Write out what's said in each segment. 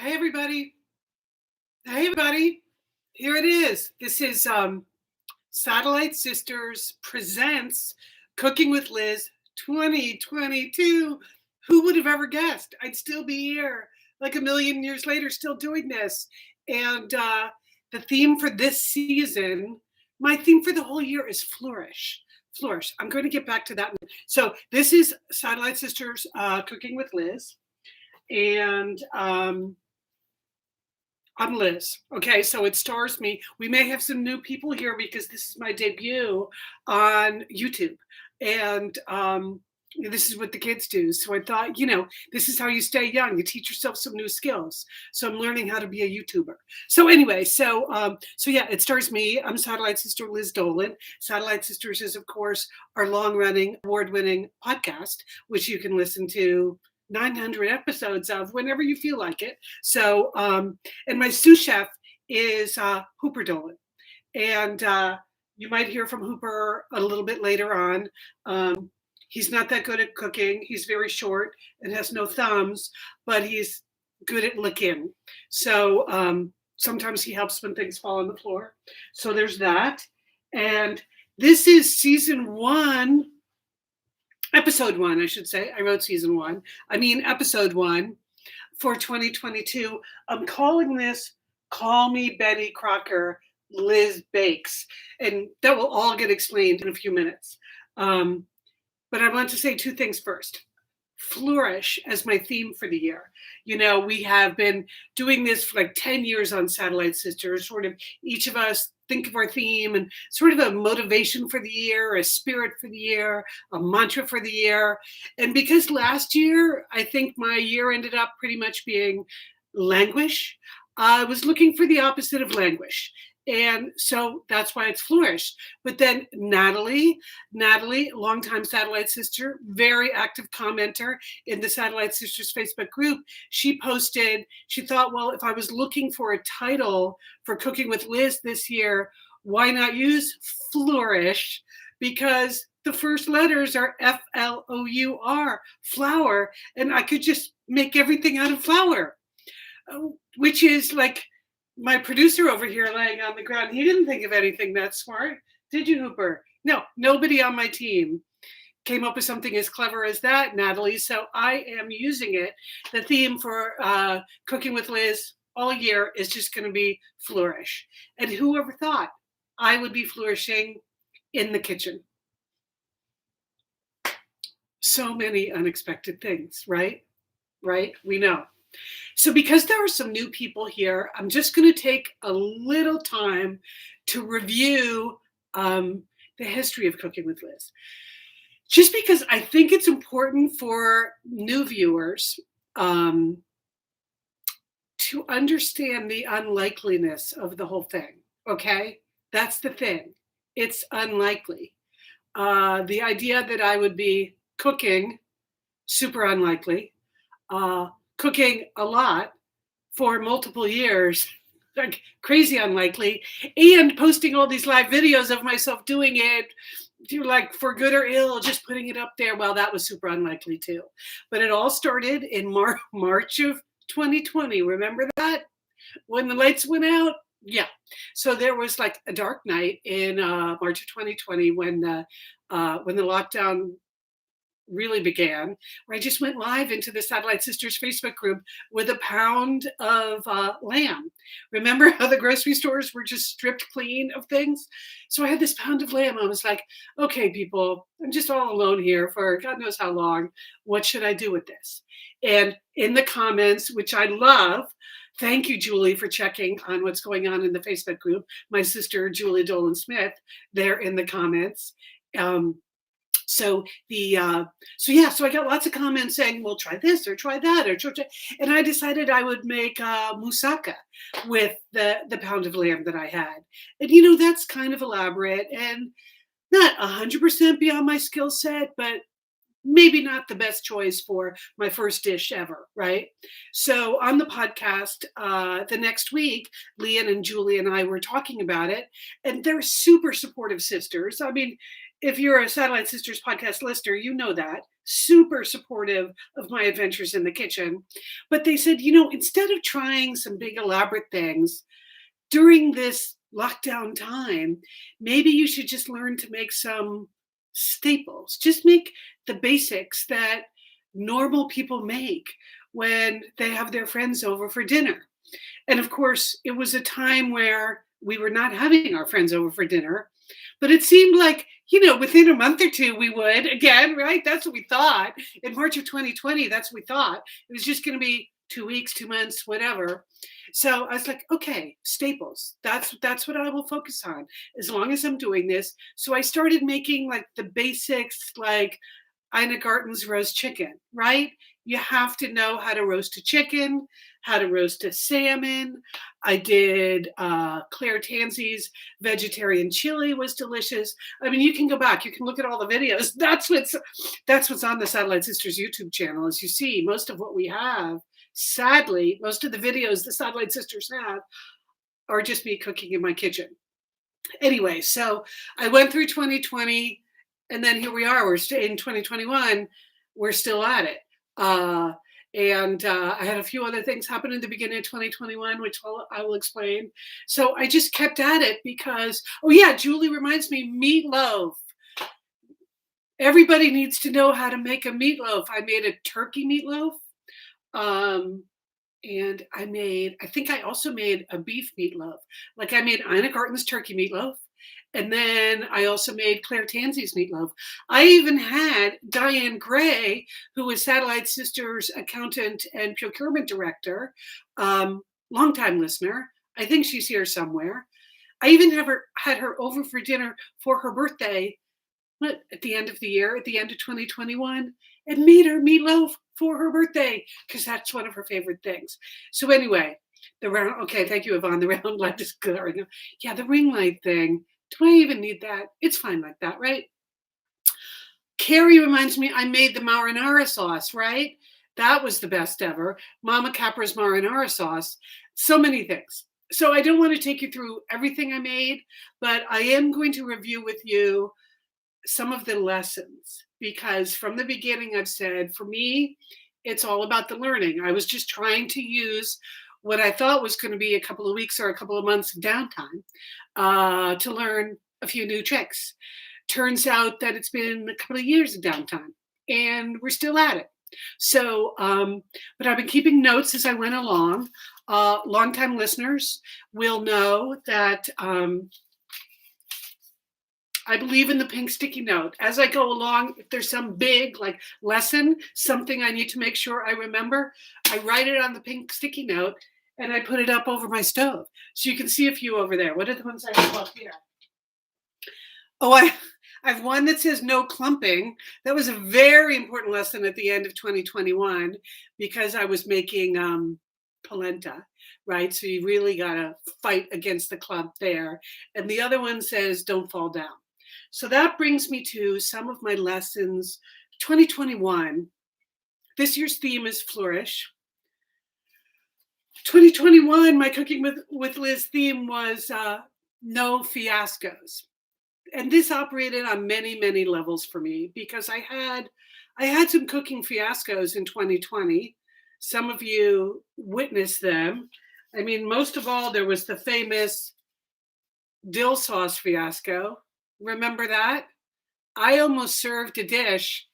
Hey everybody. Hey everybody. Here it is. This is Satellite Sisters presents Cooking with Liz 2022. Who would have ever guessed I'd still be here like a million years later still doing this? And the theme for this season, my theme for the whole year is flourish. Flourish. I'm going to get back to that. So this is Satellite Sisters Cooking with Liz. And I'm Liz. Okay, so it stars me. We may have some new people here because this is my debut on YouTube. And this is what the kids do. So I thought, this is how you stay young. You teach yourself some new skills. So I'm learning how to be a YouTuber. So anyway, so yeah, it stars me. I'm Satellite Sister Liz Dolan. Satellite Sisters is, of course, our long-running, award-winning podcast, which you can listen to 900 episodes of whenever you feel like it. So, and my sous chef is Hooper Dolan. And you might hear from Hooper a little bit later on. He's not that good at cooking. He's very short and has no thumbs, but he's good at licking. So sometimes he helps when things fall on the floor. So there's that. And this is season 1. Episode 1, I should say. I wrote season 1. Episode 1 for 2022. I'm calling this Call Me Betty Crocker, Liz Bakes. And that will all get explained in a few minutes. But I want to say 2 things first. Flourish as my theme for the year. We have been doing this for like 10 years on Satellite Sisters, sort of each of us think of our theme and sort of a motivation for the year, a spirit for the year, a mantra for the year. And because last year, I think my year ended up pretty much being languish, I was looking for the opposite of languish. And so that's why it's flourish. But then Natalie, longtime Satellite Sister, very active commenter in the Satellite Sisters Facebook group, she thought, well, if I was looking for a title for Cooking with Liz this year, why not use flourish? Because the first letters are Flour, flour, and I could just make everything out of flour, which is like my producer over here laying on the ground. He didn't think of anything that smart. Did you, Hooper? No, nobody on my team came up with something as clever as that, Natalie. So I am using it. The theme for Cooking with Liz all year is just going to be flourish. And whoever thought I would be flourishing in the kitchen? So many unexpected things, right? Right? We know. So because there are some new people here, I'm just going to take a little time to review the history of Cooking with Liz. Just because I think it's important for new viewers to understand the unlikeliness of the whole thing, okay? That's the thing. It's unlikely. The idea that I would be cooking, super unlikely. Cooking a lot for multiple years, like crazy unlikely, and posting all these live videos of myself doing it, like for good or ill, just putting it up there. Well, that was super unlikely too. But it all started in March of 2020. Remember that? When the lights went out? Yeah. So there was like a dark night in March of 2020 when the lockdown really began, where I just went live into the Satellite Sisters Facebook group with a pound of lamb. Remember how the grocery stores were just stripped clean of things? So I had this pound of lamb. I was like, okay, people, I'm just all alone here for God knows how long. What should I do with this? And in the comments, which I love, thank you, Julie, for checking on what's going on in the Facebook group. My sister, Julie Dolan Smith, there in the comments. So I got lots of comments saying, well, try this or try that, and I decided I would make moussaka with the pound of lamb that I had. And, that's kind of elaborate and not 100% beyond my skill set, but maybe not the best choice for my first dish ever, right? So on the podcast the next week, Lian and Julie and I were talking about it, and they're super supportive sisters. I mean, if you're a Satellite Sisters podcast listener, you know that. Super supportive of my adventures in the kitchen. But they said, instead of trying some big elaborate things during this lockdown time, maybe you should just learn to make some staples. Just make the basics that normal people make when they have their friends over for dinner. And of course, it was a time where we were not having our friends over for dinner, but it seemed like, within a month or two, we would again, right? That's what we thought. In March of 2020, that's what we thought. It was just going to be 2 weeks, 2 months, whatever. So I was like, okay, staples. That's what I will focus on as long as I'm doing this. So I started making like the basics, like Ina Garten's roast chicken, right? You have to know how to roast a chicken, how to roast a salmon. I did Claire Tansey's vegetarian chili was delicious. I mean, you can go back, you can look at all the videos. That's what's on the Satellite Sisters YouTube channel. As you see, most of what we have, sadly, most of the videos the Satellite Sisters have are just me cooking in my kitchen. Anyway, so I went through 2020, and then here we are. We're in 2021. We're still at it. And I had a few other things happen in the beginning of 2021, which I will explain. So I just kept at it because, oh yeah, Julie reminds me, meatloaf. Everybody needs to know how to make a meatloaf. I made a turkey meatloaf. And I think I also made a beef meatloaf. Like I made Ina Garten's turkey meatloaf. And then I also made Claire Tansey's meatloaf. I even had Diane Gray, who was Satellite Sisters accountant and procurement director, longtime listener. I think she's here somewhere. I even had her over for dinner for her birthday at the end of the year, at the end of 2021, and made her meatloaf for her birthday because that's one of her favorite things. So anyway, okay, thank you, Yvonne. The round light is glaring. Yeah, the ring light thing. Do I even need that? It's fine like that, right? Carrie reminds me I made the marinara sauce, right? That was the best ever. Mama Capra's marinara sauce. So many things. So I don't want to take you through everything I made, but I am going to review with you some of the lessons because from the beginning I've said, for me, it's all about the learning. I was just trying to use what I thought was going to be a couple of weeks or a couple of months of downtime to learn a few new tricks. Turns out that it's been a couple of years of downtime and we're still at it. So, but I've been keeping notes as I went along. Longtime listeners will know that I believe in the pink sticky note. As I go along, if there's some big lesson, something I need to make sure I remember, I write it on the pink sticky note and I put it up over my stove. So you can see a few over there. What are the ones I have up here? Oh, I have one that says no clumping. That was a very important lesson at the end of 2021 because I was making polenta, right? So you really got to fight against the clump there. And the other one says don't fall down. So that brings me to some of my lessons. 2021, this year's theme is Flourish. 2021, my Cooking with Liz theme was no fiascos. And this operated on many, many levels for me because I had some cooking fiascos in 2020. Some of you witnessed them. I mean, most of all, there was the famous dill sauce fiasco. Remember that? I almost served a dish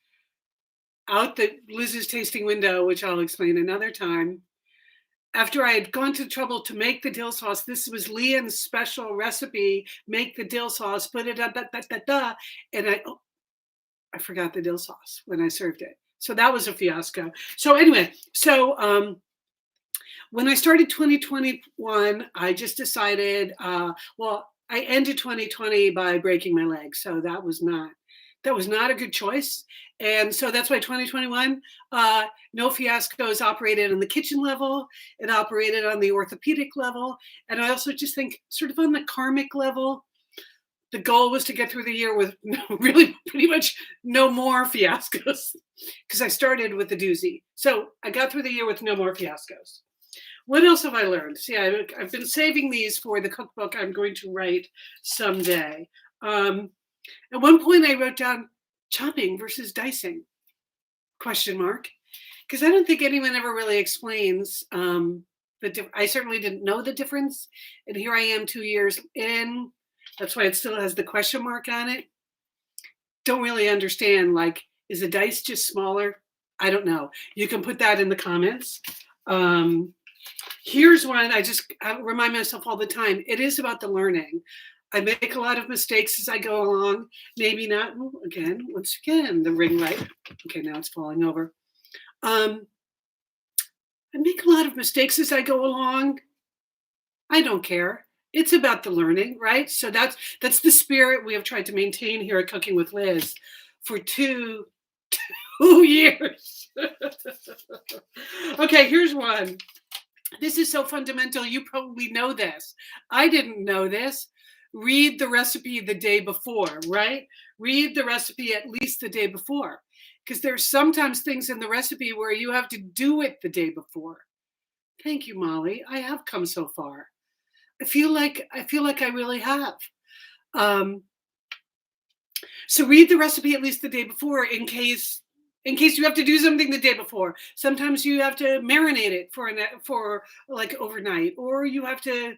out the Liz's tasting window, which I'll explain another time. After I had gone to trouble to make the dill sauce, this was Lian's special recipe, make the dill sauce, put it up, and I forgot the dill sauce when I served it. So that was a fiasco. So anyway, when I started 2021, I just decided, I ended 2020 by breaking my leg. So that was not a good choice. And so that's why 2021, no fiascos operated on the kitchen level. It operated on the orthopedic level. And I also just think sort of on the karmic level, the goal was to get through the year with really pretty much no more fiascos because I started with the doozy. So I got through the year with no more fiascos. What else have I learned? See, I've been saving these for the cookbook I'm going to write someday. At one point, I wrote down chopping versus dicing, question mark, because I don't think anyone ever really explains I certainly didn't know the difference, and here I am 2 years in. That's why it still has the question mark on it. Don't really understand. Like, is a dice just smaller? I don't know. You can put that in the comments. Here's one I remind myself all the time. It is about the learning. I make a lot of mistakes as I go along. Maybe not. Once again, the ring light. Okay, now it's falling over. I make a lot of mistakes as I go along. I don't care. It's about the learning, right? So that's the spirit we have tried to maintain here at Cooking with Liz for two years. Okay, here's one. This is so fundamental. You probably know this. I didn't know this. Read the recipe the day before, right? Read the recipe at least the day before, because there's sometimes things in the recipe where you have to do it the day before. Thank you, Molly. I have come so far. I feel like I really have. So read the recipe at least the day before in case you have to do something the day before. Sometimes you have to marinate it for like overnight, or you have to,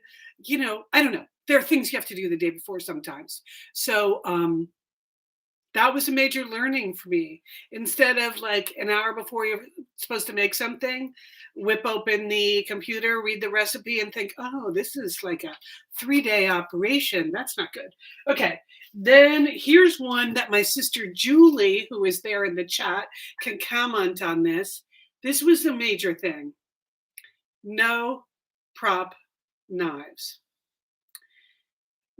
I don't know. There are things you have to do the day before sometimes. So that was a major learning for me. Instead of like an hour before you're supposed to make something, whip open the computer, read the recipe, and think, oh, this is like a 3-day operation. That's not good. Okay. Then here's one that my sister Julie, who is there in the chat, can comment on this. This was a major thing. No prop knives.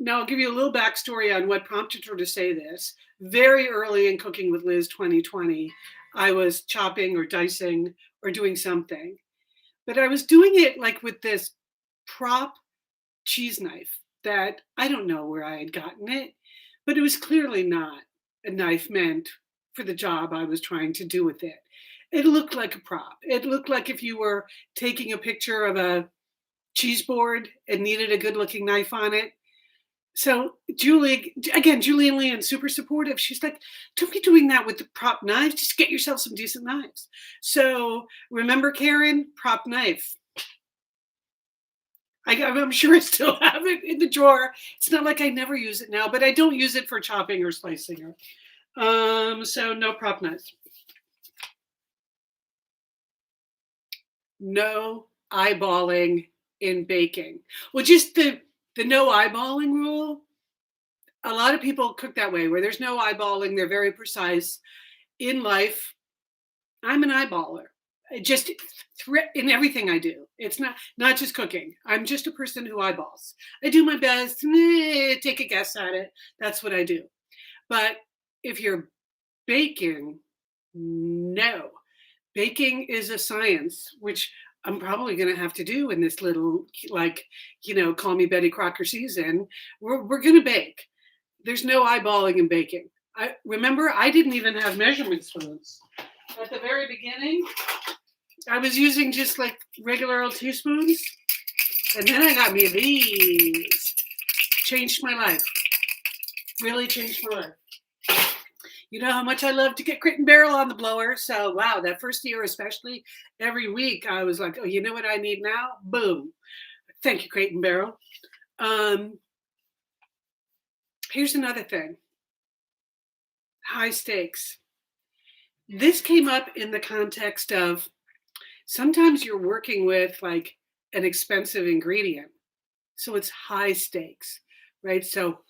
Now, I'll give you a little backstory on what prompted her to say this. Very early in Cooking with Liz 2020, I was chopping or dicing or doing something. But I was doing it like with this prop cheese knife that I don't know where I had gotten it, but it was clearly not a knife meant for the job I was trying to do with it. It looked like a prop. It looked like if you were taking a picture of a cheese board and needed a good looking knife on it. So Julie and Lian, super supportive. She's like, don't be doing that with the prop knives. Just get yourself some decent knives. So remember, Karen, prop knife. I'm sure I still have it in the drawer. It's not like I never use it now, but I don't use it for chopping or slicing. So no prop knives. No eyeballing in baking. Well, just the no eyeballing rule. A lot of people cook that way, where there's no eyeballing. They're very precise. In life, I'm an eyeballer. Just in everything I do. It's not just cooking. I'm just a person who eyeballs. I do my best, take a guess at it. That's what I do. But if you're baking, no. Baking is a science, which I'm probably going to have to do in this little, call me Betty Crocker season. We're going to bake. There's no eyeballing in baking. I didn't even have measurement spoons. At the very beginning, I was using just like regular old teaspoons. And then I got me these. Changed my life. Really changed my life. You know how much I love to get Crate and Barrel on the blower. So, wow, that first year especially, every week I was like, oh, you know what I need now? Boom. Thank you, Crate and Barrel. Here's another thing. High stakes. This came up in the context of sometimes you're working with like an expensive ingredient. So it's high stakes, right? So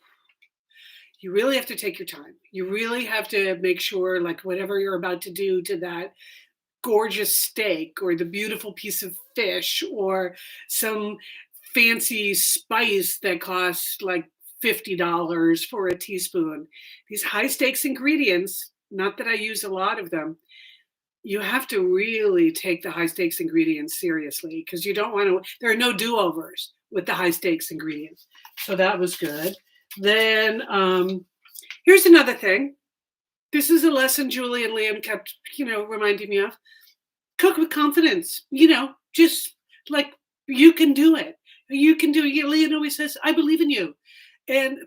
you really have to take your time. You really have to make sure like whatever you're about to do to that gorgeous steak or the beautiful piece of fish or some fancy spice that costs like $50 for a teaspoon. These high stakes ingredients, not that I use a lot of them, you have to really take the high stakes ingredients seriously because you don't want to, there are no do-overs with the high stakes ingredients. So that was good. Then here's another thing. This is a lesson Julie and Liam kept, reminding me of. Cook with confidence, just like you can do it. You can do it. Liam always says, I believe in you.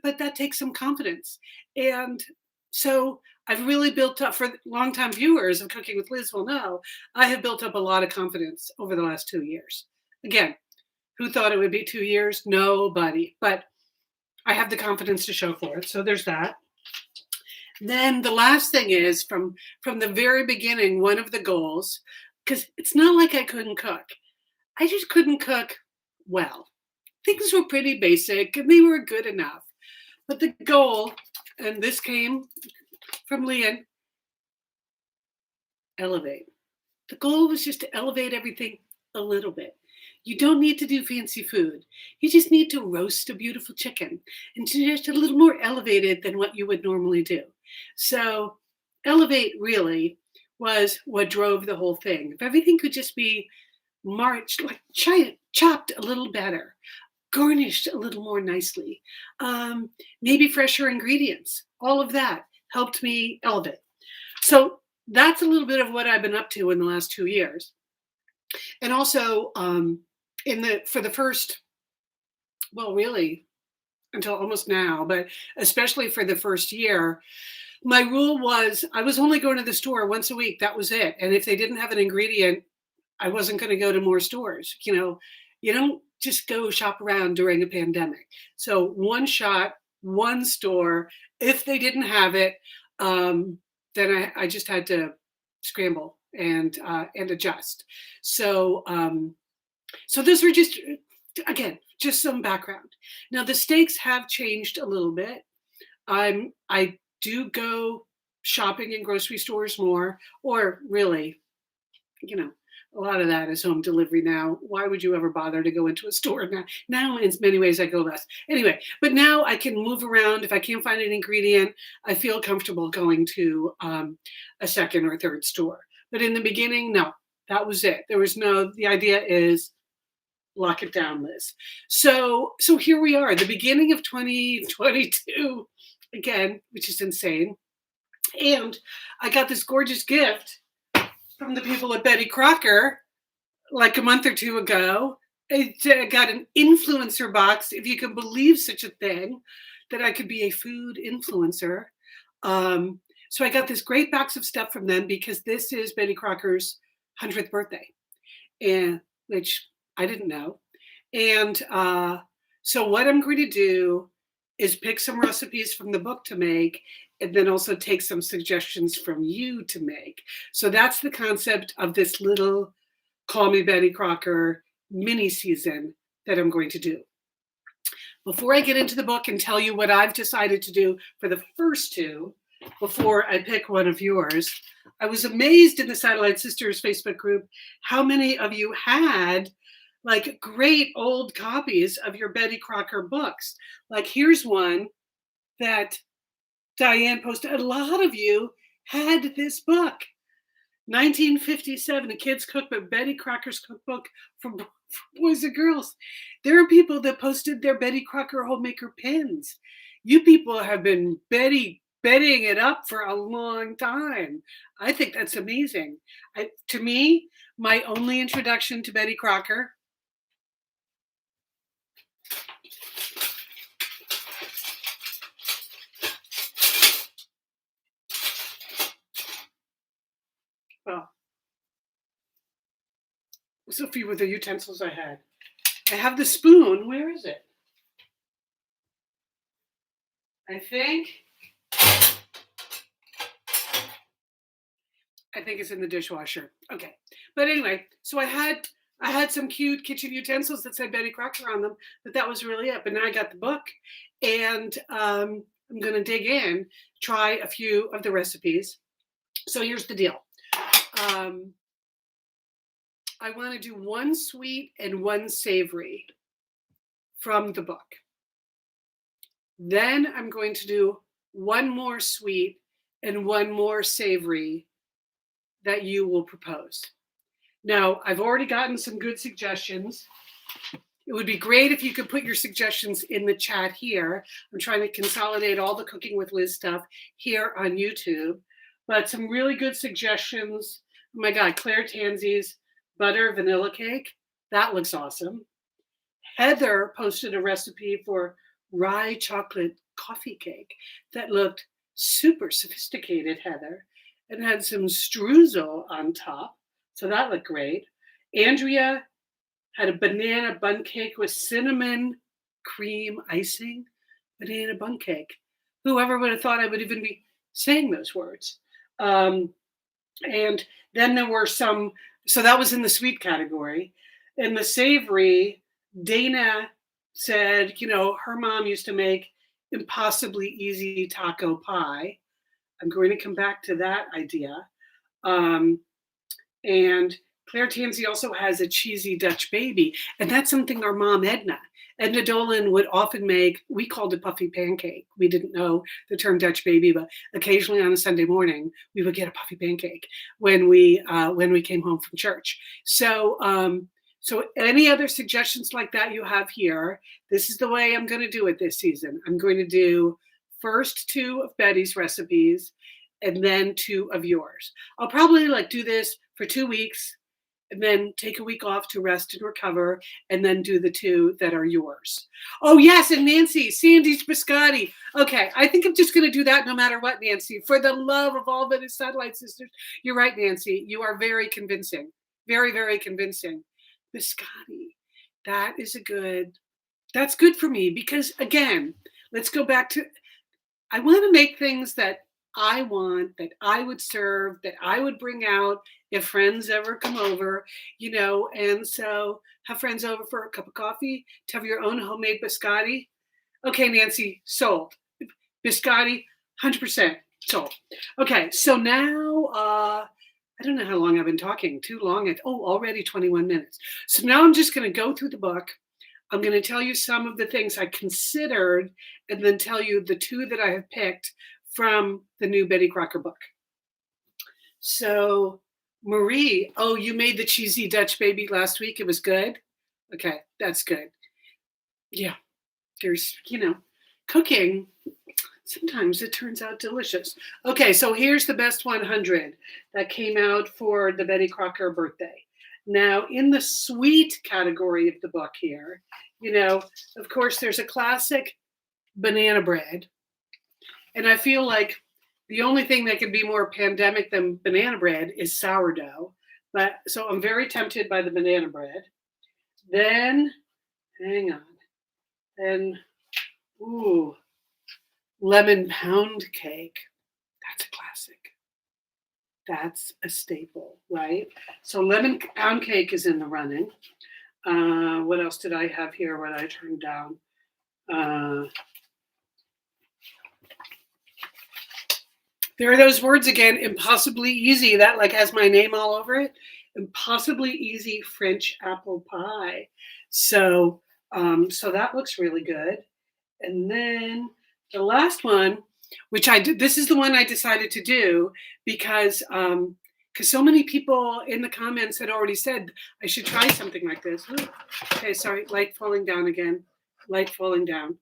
But that takes some confidence. And so I've really built up, for longtime viewers of Cooking with Liz will know, I have built up a lot of confidence over the last 2 years. Again, who thought it would be 2 years? Nobody. But I have the confidence to show for it. So there's that. Then the last thing is, from the very beginning, one of the goals, because it's not like I couldn't cook. I just couldn't cook well. Things were pretty basic and they were good enough. But the goal, and this came from Lian, elevate. The goal was just to elevate everything a little bit. You don't need to do fancy food. You just need to roast a beautiful chicken and just a little more elevated than what you would normally do. So, elevate really was what drove the whole thing. If everything could just be marched, like chopped a little better, garnished a little more nicely, maybe fresher ingredients, all of that helped me elevate. So, that's a little bit of what I've been up to in the last 2 years. And also, for the first, well, really until almost now, but especially for the first year, my rule was I was only going to the store once a week. That was it. And if they didn't have an ingredient, I wasn't going to go to more stores. You don't just go shop around during a pandemic. So one shot, one store. If they didn't have it, then I just had to scramble and adjust. So so those were just, again, just some background. Now the stakes have changed a little bit. I do go shopping in grocery stores more, or really, you know, a lot of that is home delivery now. Why would you ever bother to go into a store now? Now, in many ways, I go less. Anyway, but now I can move around. If I can't find an ingredient, I feel comfortable going to a second or third store. But in the beginning, no, that was it. There was no, the idea is lock it down, Liz. So here we are, the beginning of 2022, again, which is insane. And I got this gorgeous gift from the people at Betty Crocker like a month or two ago. I got an influencer box, if you can believe such a thing, that I could be a food influencer. So I got this great box of stuff from them because this is Betty Crocker's 100th birthday, and which I didn't know. And so what I'm going to do is pick some recipes from the book to make, and then also take some suggestions from you to make. So that's the concept of this little Call Me Betty Crocker mini season that I'm going to do. Before I get into the book and tell you what I've decided to do for the first two, before I pick one of yours, I was amazed in the Satellite Sisters Facebook group how many of you had like great old copies of your Betty Crocker books. Like here's one that Diane posted. A lot of you had this book, 1957, A Kid's Cookbook, Betty Crocker's Cookbook for Boys and Girls. There are people that posted their Betty Crocker homemaker pins. You people have been betting it up for a long time. I think that's amazing. To me, my only introduction to Betty Crocker was a few of the utensils I had. I have the spoon. Where is it? I think it's in the dishwasher. Okay. But anyway, so I had some cute kitchen utensils that said Betty Crocker on them, but that was really it. But now I got the book, and I'm going to dig in, try a few of the recipes. So here's the deal. I want to do one sweet and one savory from the book. Then I'm going to do one more sweet and one more savory that you will propose. Now, I've already gotten some good suggestions. It would be great if you could put your suggestions in the chat here. I'm trying to consolidate all the Cooking with Liz stuff here on YouTube, but some really good suggestions. Oh my God, Claire Tansey's butter vanilla cake. That looks awesome. Heather posted a recipe for rye chocolate coffee cake that looked super sophisticated, Heather, and had some streusel on top. So that looked great. Andrea had a banana bun cake with cinnamon cream icing. Banana bun cake. Whoever would have thought I would even be saying those words? Um, and then there were some, so that was in the sweet category. In the savory, Dana said, her mom used to make impossibly easy taco pie. I'm going to come back to that idea. Um, and Claire Tansey also has a cheesy Dutch baby. And that's something our mom, Edna Dolan, would often make. We called it puffy pancake. We didn't know the term Dutch baby, but occasionally on a Sunday morning, we would get a puffy pancake when we came home from church. So any other suggestions like that you have here? This is the way I'm going to do it this season. I'm going to do first 2 of Betty's recipes and then 2 of yours. I'll probably do this for 2 weeks and then take a week off to rest and recover, and then do the 2 that are yours. Oh, yes, and Nancy, Sandy's biscotti. Okay, I think I'm just going to do that no matter what, Nancy. For the love of all that is Satellite Sisters. You're right, Nancy. You are very convincing. Very, very convincing. Biscotti. That's good for me because, again, let's go back to, I want to make things that I want, that I would serve, that I would bring out if friends ever come over, and so have friends over for a cup of coffee, to have your own homemade biscotti. Okay, Nancy, sold. Biscotti, 100% sold. Okay, so now, I don't know how long I've been talking, too long. Already 21 minutes. So now I'm just going to go through the book. I'm going to tell you some of the things I considered and then tell you the 2 that I have picked from the new Betty Crocker book. So, Marie, you made the cheesy Dutch baby last week. It was good. Okay, that's good. Yeah, there's, cooking. Sometimes it turns out delicious. Okay, so here's the best 100 that came out for the Betty Crocker birthday. Now, in the sweet category of the book here, of course, there's a classic banana bread. And I feel like the only thing that could be more pandemic than banana bread is sourdough. So I'm very tempted by the banana bread. Then, hang on. Then, lemon pound cake. That's a classic. That's a staple, right? So lemon pound cake is in the running. What else did I have here? What I turned down? There are those words again, impossibly easy, that has my name all over it. Impossibly easy French apple pie. So that looks really good. And then the last one, which I did, this is the one I decided to do because so many people in the comments had already said I should try something like this. Ooh. Okay, sorry, light falling down again. Light falling down.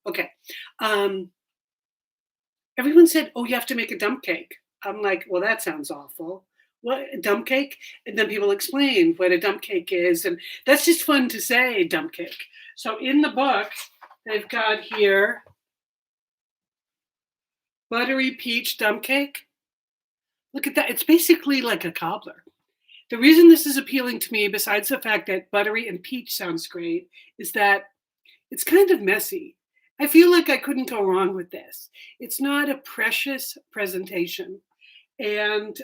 Okay. Everyone said, you have to make a dump cake. I'm like, well, that sounds awful. What, a dump cake? And then people explained what a dump cake is. And that's just fun to say, dump cake. So in the book, they've got here buttery peach dump cake. Look at that. It's basically like a cobbler. The reason this is appealing to me, besides the fact that buttery and peach sounds great, is that it's kind of messy. I feel like I couldn't go wrong with this. It's not a precious presentation. And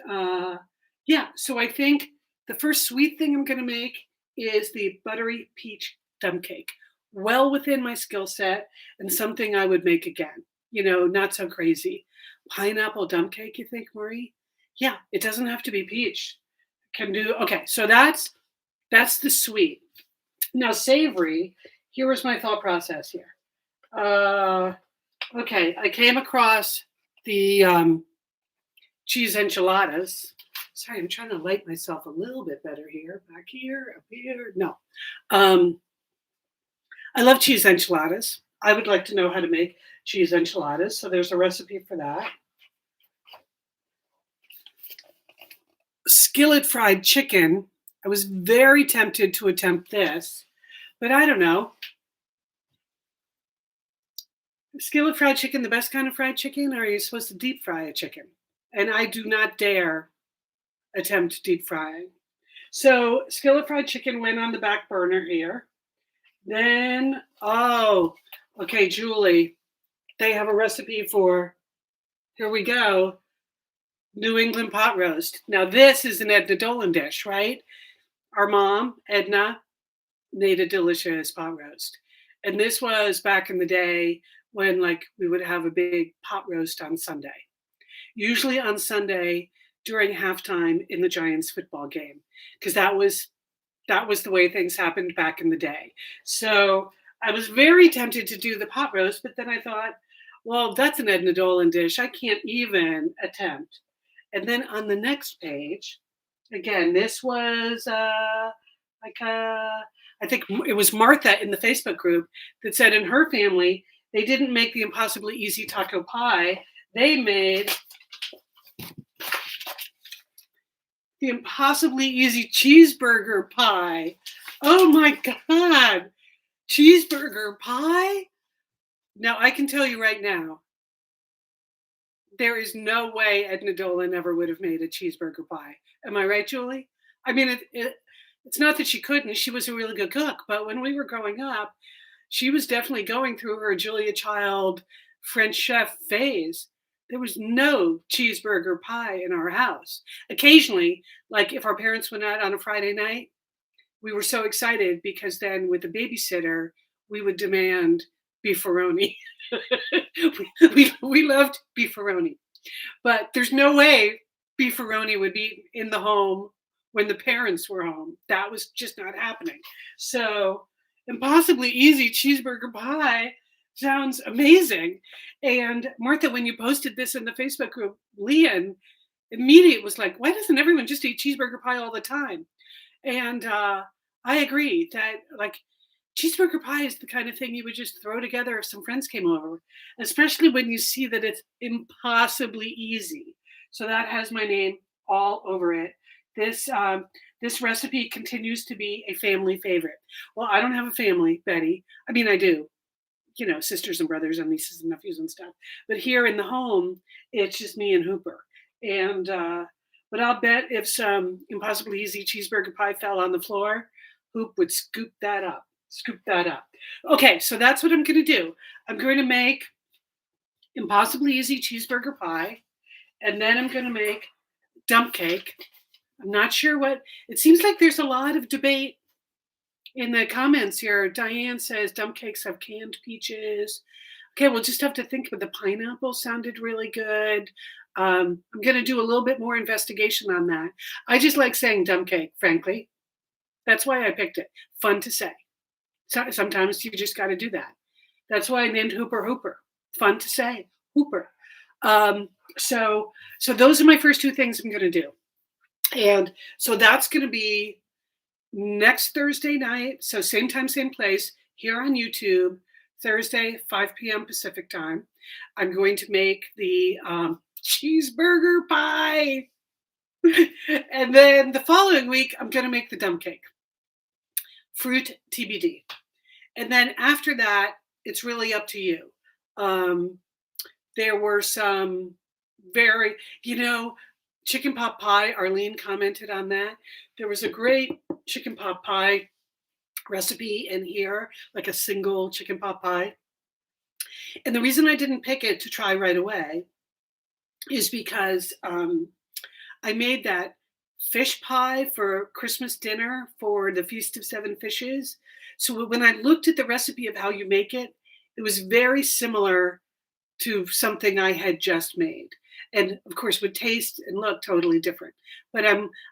so I think the first sweet thing I'm going to make is the buttery peach dump cake. Well within my skill set and something I would make again. Not so crazy. Pineapple dump cake, you think, Marie? Yeah, it doesn't have to be peach. Can do, okay, so that's the sweet. Now savory, here was my thought process here. Okay, I came across the cheese enchiladas. Sorry, I'm trying to light myself a little bit better here. Back here, up here. No. I love cheese enchiladas. I would like to know how to make cheese enchiladas. So there's a recipe for that. Skillet fried chicken. I was very tempted to attempt this, but I don't know. skillet fried chicken the best kind of fried chicken, or are you supposed to deep fry a chicken? And I do not dare attempt deep frying. So skillet fried chicken went on the back burner here. Then, oh, okay, Julie, they have a recipe for, here we go, New England pot roast. Now, this is an Edna Dolan dish, right? Our mom, Edna, made a delicious pot roast. And this was back in the day when like we would have a big pot roast on Sunday. Usually on Sunday during halftime in the Giants football game, because that was the way things happened back in the day. So I was very tempted to do the pot roast, but then I thought, well, that's an Edna Dolan dish. I can't even attempt. And then on the next page, again, this was I think it was Martha in the Facebook group that said in her family, they didn't make the impossibly easy taco pie. They made the impossibly easy cheeseburger pie. Oh my God. Cheeseburger pie? Now, I can tell you right now, there is no way Edna Dolan ever would have made a cheeseburger pie. Am I right, Julie? I mean, it's not that she couldn't. She was a really good cook. But when we were growing up, she was definitely going through her Julia Child French chef phase. There was no cheeseburger pie in our house. Occasionally, like if our parents went out on a Friday night, we were so excited because then with the babysitter, we would demand beefaroni. we loved beefaroni. But there's no way beefaroni would be in the home when the parents were home. That was just not happening. So impossibly easy cheeseburger pie sounds amazing. And Martha, when you posted this in the Facebook group, Lian immediately was like, why doesn't everyone just eat cheeseburger pie all the time? And I agree that like cheeseburger pie is the kind of thing you would just throw together if some friends came over, especially when you see that it's impossibly easy. So that has my name all over it. This recipe continues to be a family favorite. Well, I don't have a family, Betty. I mean, I do, you know, sisters and brothers and nieces and nephews and stuff. But here in the home, it's just me and Hooper. And but I'll bet if some impossibly easy cheeseburger pie fell on the floor, Hoop would scoop that up. Scoop that up. Okay, so that's what I'm going to do. I'm going to make impossibly easy cheeseburger pie, and then I'm going to make dump cake. I'm not sure what, it seems like there's a lot of debate in the comments here. Diane says dump cakes have canned peaches. Okay, we'll just have to think, but the pineapple sounded really good. I'm going to do a little bit more investigation on that. I just like saying dump cake, frankly. That's why I picked it. Fun to say. So, sometimes you just got to do that. That's why I named Hooper Hooper. Fun to say, Hooper. So those are my first two things I'm going to do. And so that's going to be next Thursday night. So same time, same place here on YouTube, Thursday, 5 p.m. Pacific time. I'm going to make the cheeseburger pie. And then the following week, I'm going to make the dump cake. Fruit TBD. And then after that, it's really up to you. There were some very, chicken pot pie. Arlene commented on that. There was a great chicken pot pie recipe in here, like a single chicken pot pie. And the reason I didn't pick it to try right away is because I made that fish pie for Christmas dinner for the Feast of Seven Fishes. So when I looked at the recipe of how you make it, it was very similar to something I had just made. And of course would taste and look totally different. But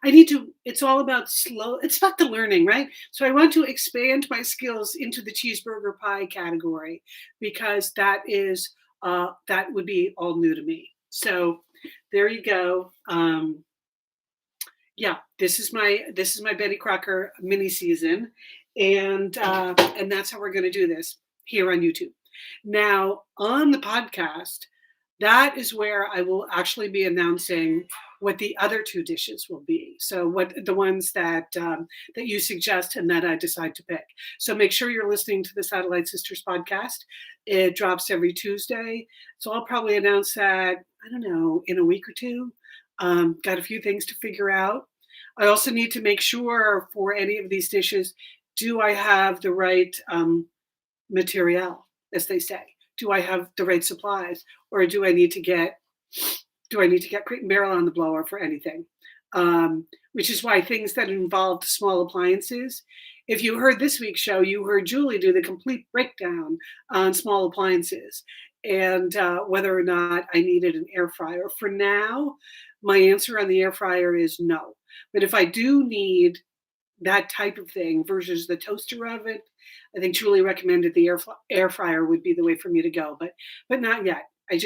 it's all about it's about the learning, right? So I want to expand my skills into the cheeseburger pie category because that would be all new to me. So there you go. This is my Betty Crocker mini season. And that's how we're going to do this here on YouTube. Now on the podcast, that is where I will actually be announcing what the other two dishes will be. So what the ones that you suggest and that I decide to pick. So make sure you're listening to the Satellite Sisters podcast. It drops every Tuesday. So I'll probably announce that, I don't know, in a week or two. Got a few things to figure out. I also need to make sure for any of these dishes, do I have the right material, as they say? Do I have the right supplies, or do I need to get Crate and Barrel on the blower for anything? Which is why things that involved small appliances. If you heard this week's show, you heard Julie do the complete breakdown on small appliances and whether or not I needed an air fryer. For now, my answer on the air fryer is no. But if I do need that type of thing versus the toaster oven, I think Julie recommended the air fryer would be the way for me to go, but not yet. I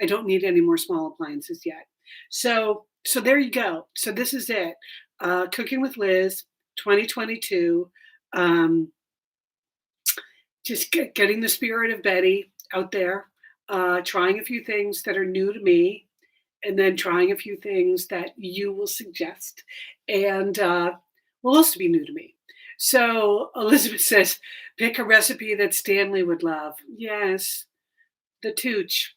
don't need any more small appliances yet. So there you go. So this is it. Cooking with Liz 2022. Just getting the spirit of Betty out there, trying a few things that are new to me, and then trying a few things that you will suggest and will also be new to me. So Elizabeth says, pick a recipe that Stanley would love. Yes, the Tooch.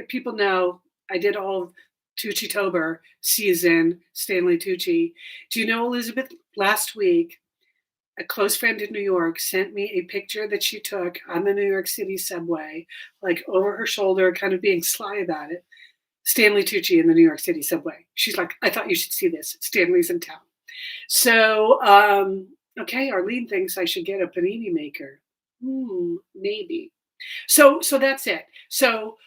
People know I did all of Tucci-tober season, Stanley Tucci. Do you know, Elizabeth, last week, a close friend in New York sent me a picture that she took on the New York City subway, like over her shoulder, kind of being sly about it. Stanley Tucci in the New York City subway. She's like, I thought you should see this. Stanley's in town. So, okay, Arlene thinks I should get a panini maker. Maybe. So that's it. So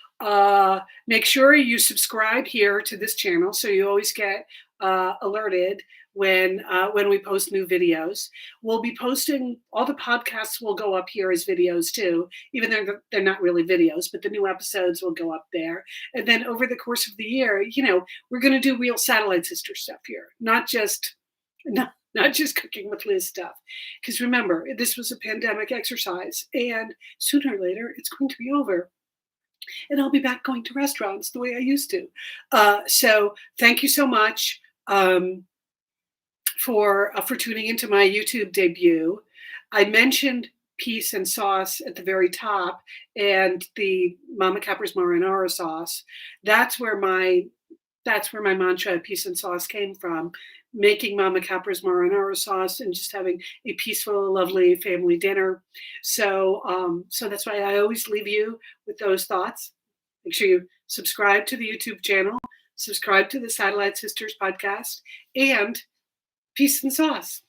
make sure you subscribe here to this channel so you always get alerted when we post new videos. We'll be posting, all the podcasts will go up here as videos too, even though they're not really videos, but the new episodes will go up there. And then over the course of the year, we're going to do real Satellite Sister stuff here, not just Cooking with Liz stuff. Because remember, this was a pandemic exercise, and sooner or later, it's going to be over. And I'll be back going to restaurants the way I used to. So thank you so much for tuning into my YouTube debut. I mentioned peas and sauce at the very top, and the Mama Capra's marinara sauce. That's where my mantra, peas and sauce, came from. Making Mama Capra's marinara sauce and just having a peaceful, lovely family dinner. So that's why I always leave you with those thoughts. Make sure you subscribe to the YouTube channel, subscribe to the Satellite Sisters podcast, and peace and sauce.